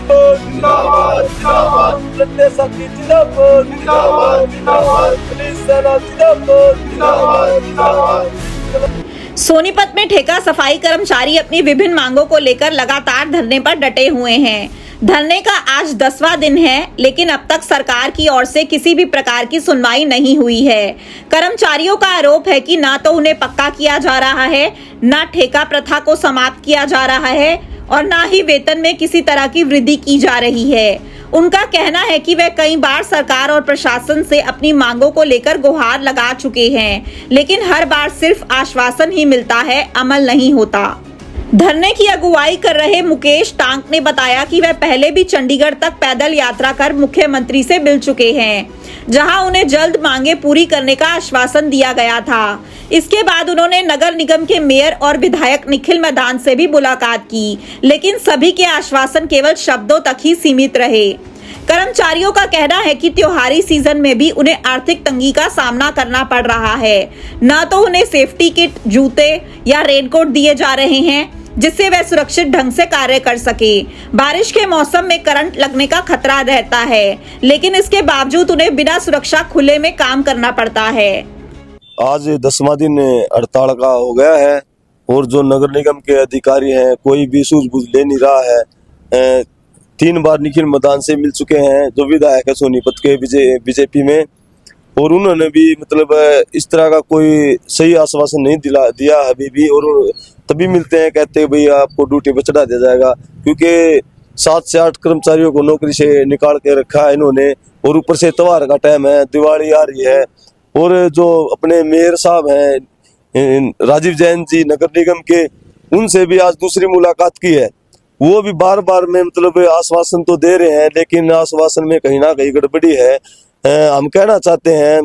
जिंदाबाद जिंदाबाद जिंदाबाद, जनता शक्ति जिंदाबाद जिंदाबाद जिंदाबाद, पुलिस सेना जिंदाबाद जिंदाबाद जिंदाबाद। सोनीपत में ठेका सफाई कर्मचारी अपनी विभिन्न मांगों को लेकर लगातार धरने पर डटे हुए हैं। धरने का आज 10वां दिन है, लेकिन अब तक सरकार की ओर से किसी भी प्रकार की सुनवाई नहीं हुई है। कर्मचारियों का आरोप है कि ना तो उन्हें पक्का किया जा रहा है, ना ठेका प्रथा को समाप्त किया जा रहा है और ना ही वेतन में किसी तरह की वृद्धि की जा रही है। उनका कहना है कि वे कई बार सरकार और प्रशासन से अपनी मांगों को लेकर गुहार लगा चुके हैं, लेकिन हर बार सिर्फ आश्वासन ही मिलता है, अमल नहीं होता। धरने की अगुवाई कर रहे मुकेश टांक ने बताया कि वह पहले भी चंडीगढ़ तक पैदल यात्रा कर मुख्यमंत्री से मिल चुके हैं, जहां उन्हें जल्द मांगे पूरी करने का आश्वासन दिया गया था। इसके बाद उन्होंने नगर निगम के मेयर और विधायक निखिल मैदान से भी मुलाकात की, लेकिन सभी के आश्वासन केवल शब्दों तक ही सीमित रहे। कर्मचारियों का कहना है कि त्योहारी सीजन में भी उन्हें आर्थिक तंगी का सामना करना पड़ रहा है। न तो उन्हें सेफ्टी किट, जूते या रेनकोट दिए जा रहे हैं जिससे वह सुरक्षित ढंग से कार्य कर सके। बारिश के मौसम में करंट लगने का खतरा रहता है, लेकिन इसके बावजूद उन्हें बिना सुरक्षा खुले में काम करना पड़ता है। आज 10वां दिन हड़ताल का हो गया है और जो नगर निगम के अधिकारी हैं कोई भी सूझबूझ ले नहीं रहा है। 3 बार निखिल मैदान से मिल चुके हैं, जो विधायक है सोनीपत के बीजेपी में, और उन्होंने भी मतलब इस तरह का कोई सही आश्वासन नहीं दिया अभी भी। और तभी मिलते हैं, कहते हैं भाई आपको ड्यूटी पर चढ़ा दिया जाएगा, क्योंकि 7 से 8 कर्मचारियों को नौकरी से निकाल के रखा है इन्होंने। और ऊपर से त्योहार का टाइम है, दिवाली आ रही है, और जो अपने मेयर साहब हैं राजीव जैन जी नगर निगम के, उनसे भी आज दूसरी मुलाकात की है। वो भी बार बार में मतलब आश्वासन तो दे रहे हैं, लेकिन आश्वासन में कहीं ना कहीं गड़बड़ी है। हम कहना चाहते हैं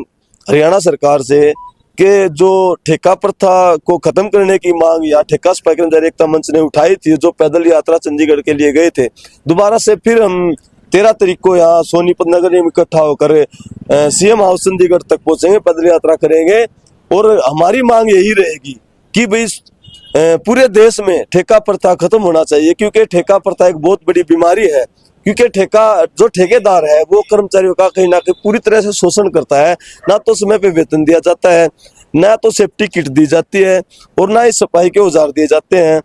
हरियाणा सरकार से कि जो ठेका प्रथा को खत्म करने की मांग या ठेका सफाई कर्मचारी एकता मंच ने उठाई थी, जो पैदल यात्रा चंडीगढ़ के लिए गए थे, दोबारा से फिर हम 13 तारीख को यहाँ सोनीपत नगर में इकट्ठा होकर सीएम हाउस चंडीगढ़ तक पहुंचेंगे, पैदल यात्रा करेंगे। और हमारी मांग यही रहेगी कि भाई पूरे देश में ठेका प्रथा खत्म होना चाहिए, क्योंकि ठेका प्रथा एक बहुत बड़ी बीमारी है। क्योंकि जो ठेकेदार है वो कर्मचारियों का कहीं ना कहीं पूरी तरह से शोषण करता है। ना तो समय पे वेतन दिया जाता है, ना तो सेफ्टी किट दी जाती है, और ना ही सफाई के औजार दिए जाते हैं।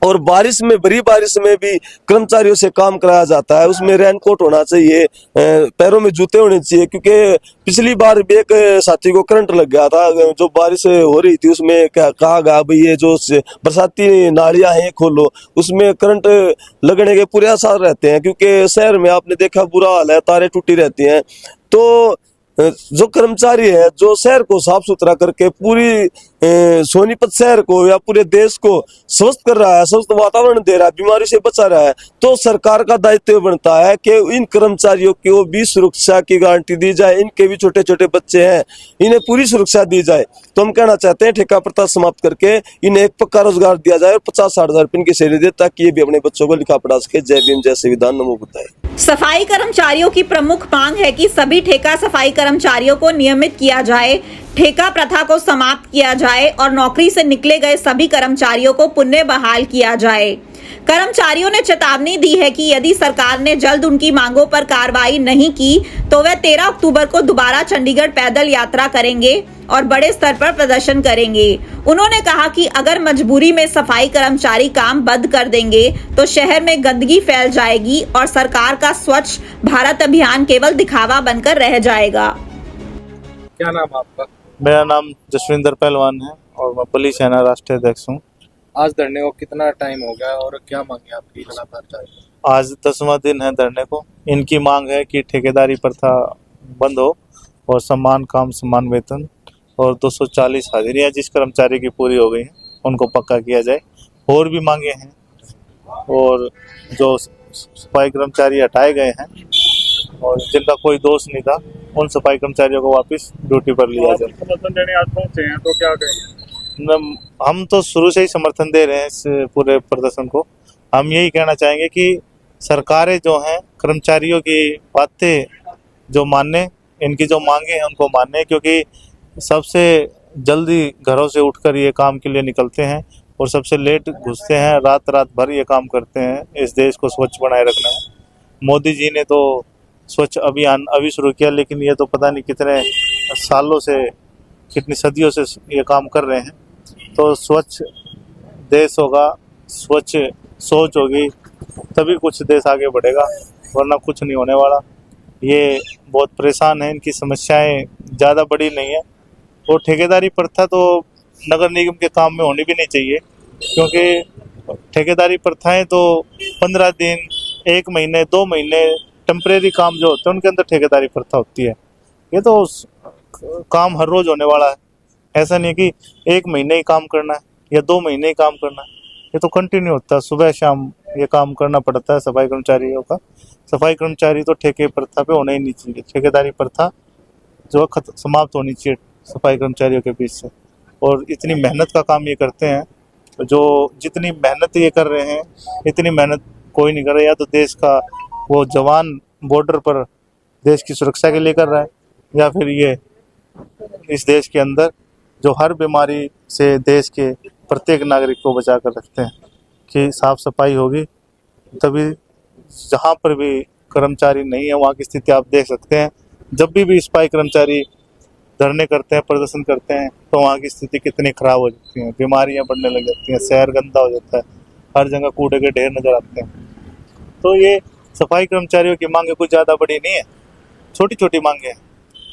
और बारिश में, बड़ी बारिश में भी कर्मचारियों से काम कराया जाता है। उसमें रेनकोट होना चाहिए, पैरों में जूते होने चाहिए, क्योंकि पिछली बार भी एक साथी को करंट लग गया था। जो बारिश हो रही थी उसमें कहा गया भाई ये जो बरसाती नालियां हैं खोलो, उसमें करंट लगने के पूरे आसार रहते हैं, क्योंकि शहर में आपने देखा बुरा हाल है, तारें टूटी रहती हैं। तो जो कर्मचारी है जो शहर को साफ सुथरा करके पूरी सोनीपत शहर को या पूरे देश को स्वस्थ कर रहा है, स्वस्थ वातावरण दे रहा है, बीमारी से बचा रहा है, तो सरकार का दायित्व बनता है कि इन कर्मचारियों को भी सुरक्षा की गारंटी दी जाए। इनके भी छोटे छोटे बच्चे हैं, इन्हें पूरी सुरक्षा दी जाए। तो हम कहना चाहते हैं ठेका प्रथा समाप्त करके इन्हें एक पक्का रोजगार दिया जाए और 50-60 हजार रुपये इनकी सैलरी दे, ताकि ये भी अपने बच्चों को लिखा पढ़ा सके। जय भीम, जय संविधान, नमो बुद्धाय। सफाई कर्मचारियों की प्रमुख मांग है कि सभी ठेका सफाई कर्मचारियों को नियमित किया जाए, ठेका प्रथा को समाप्त किया जाए और नौकरी से निकले गए सभी कर्मचारियों को पुनः बहाल किया जाए। कर्मचारियों ने चेतावनी दी है कि यदि सरकार ने जल्द उनकी मांगों पर कार्रवाई नहीं की तो वह 13 अक्टूबर को दोबारा चंडीगढ़ पैदल यात्रा करेंगे और बड़े स्तर पर प्रदर्शन करेंगे। उन्होंने कहा कि अगर मजबूरी में सफाई कर्मचारी काम बंद कर देंगे तो शहर में गंदगी फैल जाएगी और सरकार का स्वच्छ भारत अभियान केवल दिखावा बनकर रह जाएगा। क्या नाम आपका? मेरा नाम जसविंदर पहलवान है और मैं पुलिस सेना राष्ट्रीय अध्यक्ष हूँ। आज धरने को कितना टाइम हो गया और क्या मांगे आपकी लगातार जारी? आज 10वां दिन है धरने को। इनकी मांग है कि ठेकेदारी प्रथा बंद हो और समान काम समान वेतन और 240 हाजिरियाँ जिस कर्मचारी की पूरी हो गई हैं उनको पक्का किया जाए। और भी मांगे हैं, और जो सफाई कर्मचारी हटाए गए हैं और जिनका कोई दोष नहीं था उन सफाई कर्मचारियों को वापस ड्यूटी पर लिया जाए। समर्थन देने आज पहुंचे हैं तो क्या कहेंगे? हम तो शुरू से ही समर्थन दे रहे हैं इस पूरे प्रदर्शन को। हम यही कहना चाहेंगे कि सरकारें जो हैं कर्मचारियों की बातें जो माने, इनकी जो मांगे हैं उनको माने, क्योंकि सबसे जल्दी घरों से उठकर ये काम के लिए निकलते हैं और सबसे लेट घुसते हैं, रात रात भर ये काम करते हैं इस देश को स्वच्छ बनाए रखने में। मोदी जी ने तो स्वच्छ अभियान अभी शुरू किया, लेकिन ये तो पता नहीं कितने सालों से, कितनी सदियों से ये काम कर रहे हैं। तो स्वच्छ देश होगा, स्वच्छ सोच होगी, तभी कुछ देश आगे बढ़ेगा, वरना कुछ नहीं होने वाला। ये बहुत परेशान है, इनकी समस्याएं ज़्यादा बड़ी नहीं है। और ठेकेदारी प्रथा तो नगर निगम के काम में होनी भी नहीं चाहिए, क्योंकि ठेकेदारी प्रथाएं तो 15 दिन, 1 महीने, 2 महीने टेम्परेरी काम जो होते हैं उनके अंदर ठेकेदारी प्रथा होती है। ये तो काम हर रोज होने वाला है, ऐसा नहीं कि 1 महीने ही काम करना है या 2 महीने ही काम करना है। ये तो कंटिन्यू होता है, सुबह शाम ये काम करना पड़ता है सफाई कर्मचारियों का। सफाई कर्मचारी तो ठेके प्रथा पे होना ही नहीं चाहिए, ठेकेदारी प्रथा जो समाप्त होनी चाहिए सफाई कर्मचारियों के बीच से। और इतनी मेहनत का काम ये करते हैं, जो जितनी मेहनत ये कर रहे हैं इतनी मेहनत कोई नहीं कर रहा। या तो देश का वो जवान बॉर्डर पर देश की सुरक्षा के लिए कर रहा है, या फिर ये इस देश के अंदर जो हर बीमारी से देश के प्रत्येक नागरिक को बचा कर रखते हैं कि साफ सफाई होगी तभी। जहाँ पर भी कर्मचारी नहीं है वहाँ की स्थिति आप देख सकते हैं। जब भी सफाई कर्मचारी धरने करते हैं, प्रदर्शन करते हैं, तो वहाँ की स्थिति कितनी खराब हो जाती है, बीमारियाँ बढ़ने लग जाती हैं, शहर गंदा हो जाता है, हर जगह कूड़े के ढेर नजर आते हैं। तो ये सफाई कर्मचारियों की मांगे कुछ ज़्यादा बड़ी नहीं है, छोटी छोटी मांगे हैं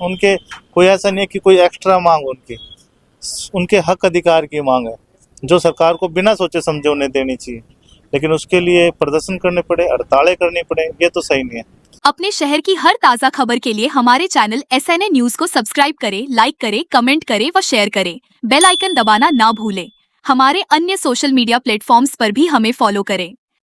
उनके। कोई ऐसा नहीं है कि कोई एक्स्ट्रा मांग उनके हक अधिकार की मांग है, जो सरकार को बिना सोचे समझे उन्हें देनी चाहिए। लेकिन उसके लिए प्रदर्शन करने पड़े, हड़तालें करनी पड़े, ये तो सही नहीं है। अपने शहर की हर ताज़ा खबर के लिए हमारे चैनल SNA न्यूज़ को सब्सक्राइब करें, लाइक करें, कमेंट करें व शेयर करें। बेल आइकन दबाना ना भूलें। हमारे अन्य सोशल मीडिया प्लेटफॉर्म्स पर भी हमें फॉलो करें।